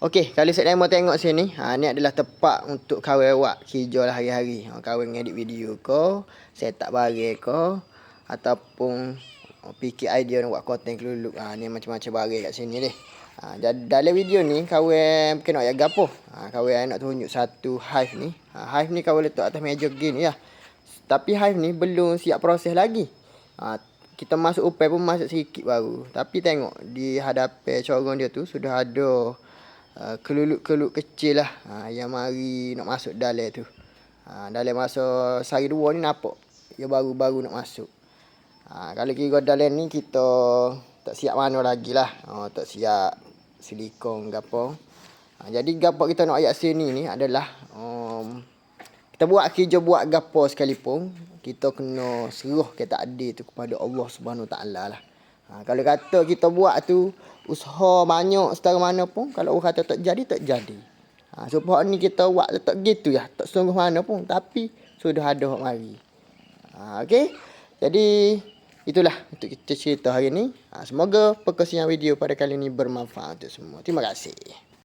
Okey, kalau saya mau tengok sini, ni adalah tempat untuk kawan awak kerja lah hari-hari. Kawan ngedit video ko, set up barang ko, ataupun fikir idea nak buat konten keluluk. Ni macam-macam barang kat sini deh. Jadi dalam video ni kawan kena ayat gapo. Kawan nak tunjuk satu hive ni. Hive ni kawan letak atas meja gini ya. Tapi hive ni belum siap proses lagi. Kita masuk upai pun masuk sikit baru. Tapi tengok di hadapan corong dia tu sudah ada keluluk-keluluk kecil lah yang mari nak masuk dalam tu. Dalam masa sehari dua ni nampak dia baru-baru nak masuk. Kalau kira dalam ni kita tak siap mana lagi lah. Tak siap silikon ke apa. Jadi gapo kita nak ayat sini ni adalah kita buat kerja buat gapo sekalipun kita kena seruh ke takdir tu kepada Allah Subhanahu Wa Taala lah. Kalau kata kita buat tu usaha banyak setara mana pun, kalau orang kata tak jadi, tak jadi. Sebab ni kita buat tak gitu ya, tak sungguh mana pun, tapi sudah ada hak mari. Okey. Jadi itulah untuk kita cerita hari ni. Semoga perkongsian video pada kali ini bermanfaat untuk semua. Terima kasih.